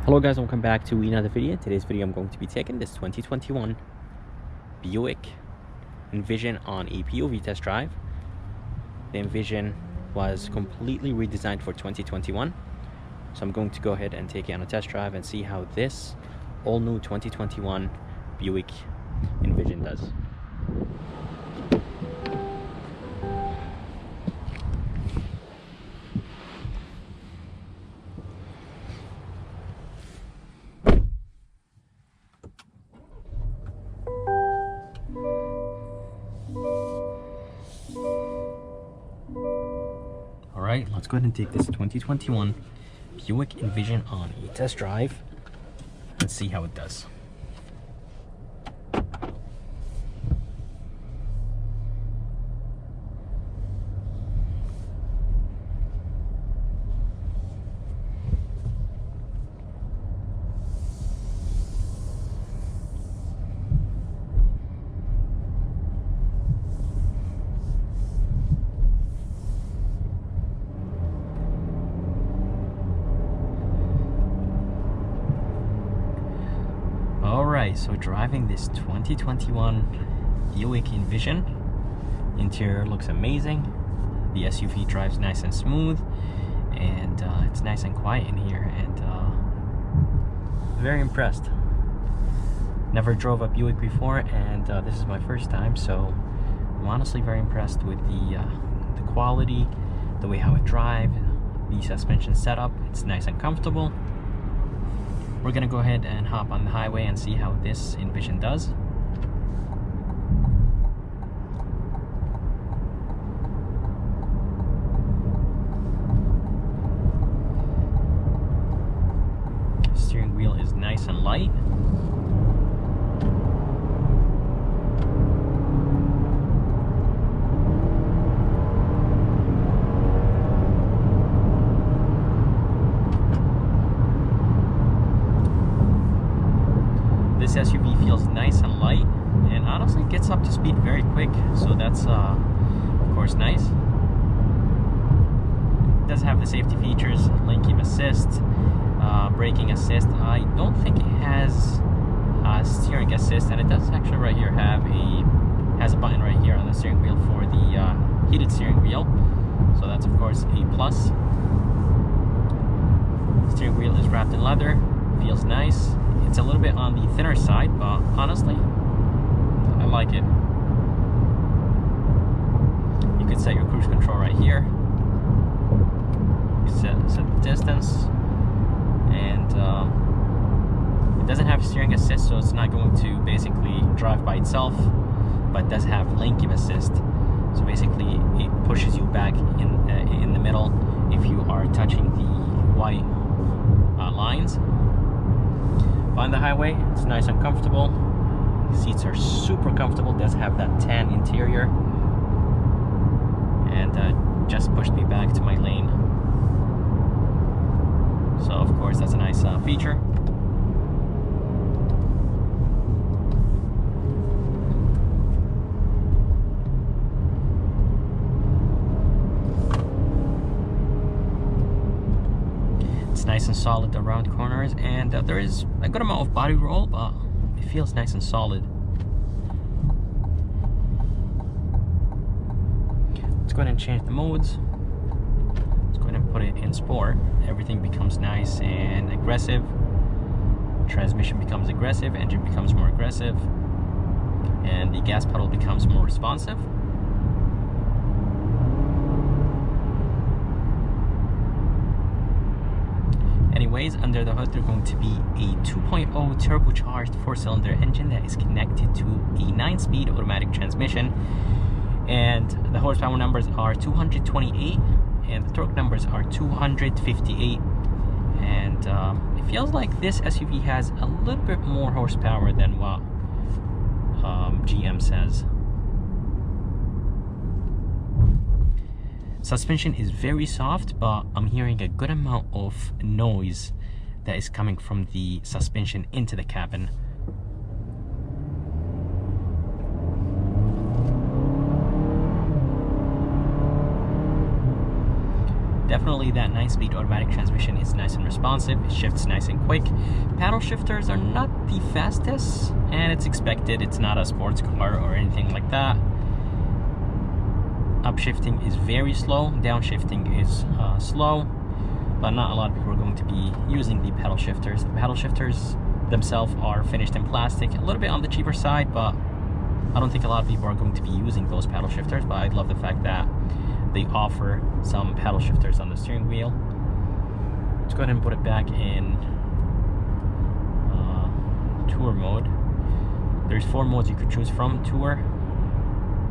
Hello guys, welcome back to another video. Today's video I'm going to be taking this 2021 Buick Envision on a POV test drive. The Envision was completely redesigned for 2021, so I'm going to go ahead and take it on a test drive and see how this all new 2021 Buick Envision does. Alright, let's go ahead and take this 2021 Buick Envision on a test drive and see how it does. Alright, so driving this 2021 Buick Envision. Interior looks amazing. The SUV drives nice and smooth, and it's nice and quiet in here, and very impressed. Never drove a Buick before, and this is my first time, so I'm honestly very impressed with the quality, the way how it drives, the suspension setup. It's nice and comfortable. We're gonna go ahead and hop on the highway and see how this Envision does. Steering wheel is nice and light. This SUV feels nice and light, and honestly gets up to speed very quick, so that's of course nice. It does have the safety features, lane keep assist, braking assist. I don't think it has steering assist, and it does actually right here have a button right here on the steering wheel for the heated steering wheel, so that's of course a plus. Steering wheel is wrapped in leather, feels nice. It's a little bit on the thinner side, but honestly, I like it. You could set your cruise control right here. Set the distance, and it doesn't have steering assist, so it's not going to basically drive by itself, but it does have lane keep assist. So basically, it pushes you back in the middle if you are touching the white lines. On the highway, it's nice and comfortable. The seats are super comfortable. It does have that tan interior, and just pushed me back to my lane. So of course that's a nice feature. It's nice and solid around corners, and there is a good amount of body roll, but it feels nice and solid. Let's go ahead and change the modes. Let's go ahead and put it in sport. Everything becomes nice and aggressive. Transmission becomes aggressive, engine becomes more aggressive, and the gas pedal becomes more responsive. Anyways, under the hood, there's going to be a 2.0 turbocharged 4-cylinder engine that is connected to a 9-speed automatic transmission, and the horsepower numbers are 228 and the torque numbers are 258, and it feels like this SUV has a little bit more horsepower than what GM says. Suspension is very soft, but I'm hearing a good amount of noise that is coming from the suspension into the cabin. definitely that 9-speed automatic transmission is nice and responsive. It shifts nice and quick. Paddle shifters are not the fastest, and it's expected. It's not a sports car or anything like that. Upshifting is very slow. Downshifting is slow, but not a lot of people are going to be using the paddle shifters. The paddle shifters themselves are finished in plastic, a little bit on the cheaper side, but I don't think a lot of people are going to be using those paddle shifters. But I love the fact that they offer some paddle shifters on the steering wheel. Let's go ahead and put it back in tour mode. There's 4 modes you could choose from: tour,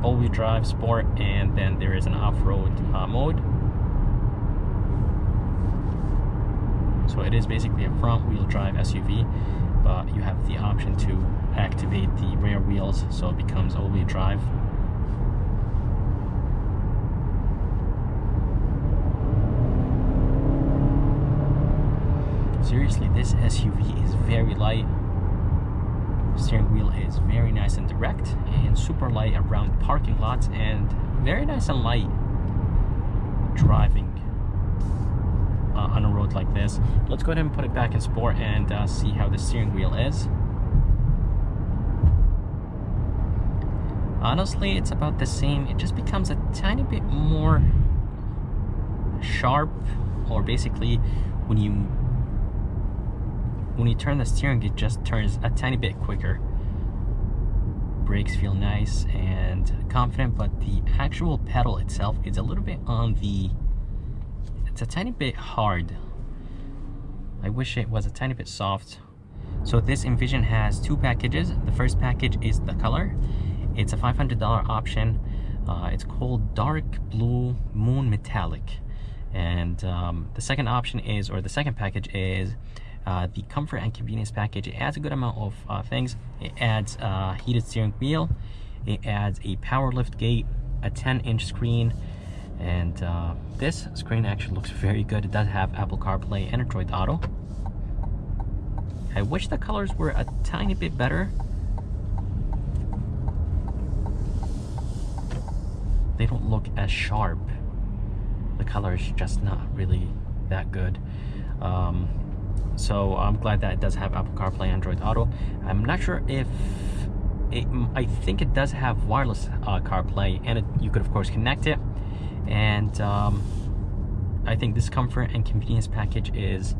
all-wheel drive, sport, and then there is an off-road mode. So it is basically a front-wheel drive SUV, but you have the option to activate the rear wheels, so it becomes all-wheel drive. Seriously, this SUV is very light. Steering wheel is very nice and direct, and super light around parking lots, and very nice and light driving on a road like this. Let's go ahead and put it back in sport and see how the steering wheel is. Honestly, it's about the same. It just becomes a tiny bit more sharp, or basically when you turn the steering, it just turns a tiny bit quicker. Brakes feel nice and confident, but the actual pedal itself is a little bit on the, it's a tiny bit hard. I wish it was a tiny bit soft. So this Envision has 2 packages. The first package is the color. It's a $500 option. It's called Dark Blue Moon Metallic. And the second option is, or the second package is the comfort and convenience package. It adds a good amount of things. It adds heated steering wheel. It adds a power lift gate, a 10-inch screen, and this screen actually looks very good. It does have Apple CarPlay and Android Auto. I wish the colors were a tiny bit better. They don't look as sharp. The color is just not really that good. So I'm glad that it does have Apple CarPlay, Android Auto. I'm not sure if I think it does have wireless CarPlay, and you could of course connect it. And I think this comfort and convenience package is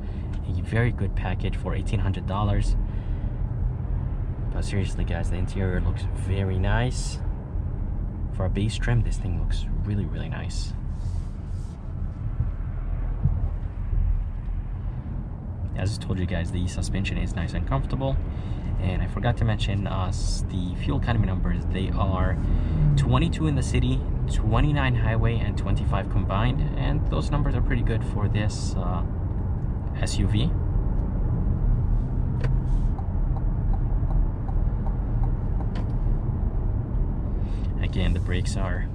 a very good package for $1,800. But seriously guys, the interior looks very nice. For a base trim, this thing looks really, really nice. As I told you guys, the suspension is nice and comfortable. And I forgot to mention the fuel economy numbers. They are 22 in the city, 29 highway, and 25 combined. And those numbers are pretty good for this SUV. Again, the brakes are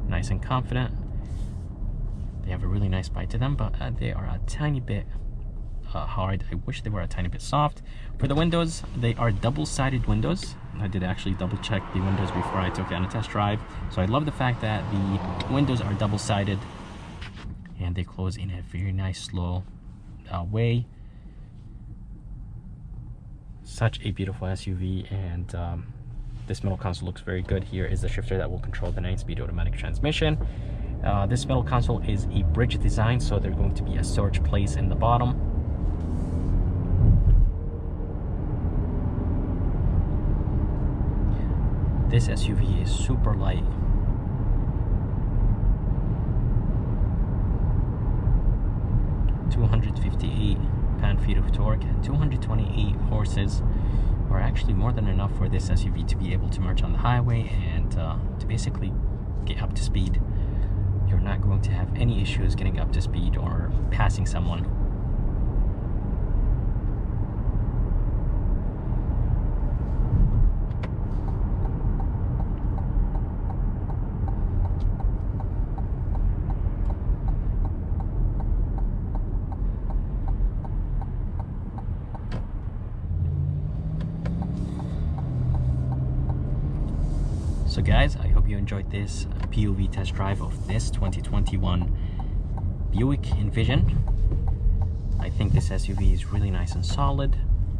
nice and confident. They have a really nice bite to them, but they are a tiny bit hard. I wish they were a tiny bit soft. For the windows, they are double-sided windows. I did actually double check the windows before I took it on a test drive. So I love the fact that the windows are double-sided and they close in a very nice slow way. Such a beautiful SUV, and this middle console looks very good. Here is the shifter that will control the 9-speed automatic transmission. This middle console is a bridge design, so there's going to be a storage place in the bottom. This SUV is super light. £258 of torque, 228 horses are actually more than enough for this SUV to be able to merge on the highway and to basically get up to speed. You're not going to have any issues getting up to speed or passing someone. So guys, I hope you enjoyed this POV test drive of this 2021 Buick Envision. I think this SUV is really nice and solid,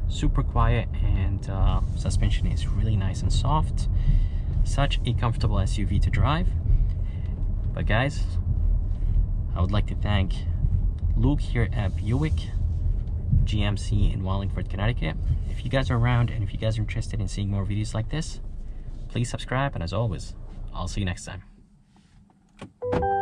super quiet, and suspension is really nice and soft. Such a comfortable SUV to drive. But guys, I would like to thank Luke here at Buick GMC in Wallingford, Connecticut. If you guys are around and if you guys are interested in seeing more videos like this, please subscribe, and as always, I'll see you next time.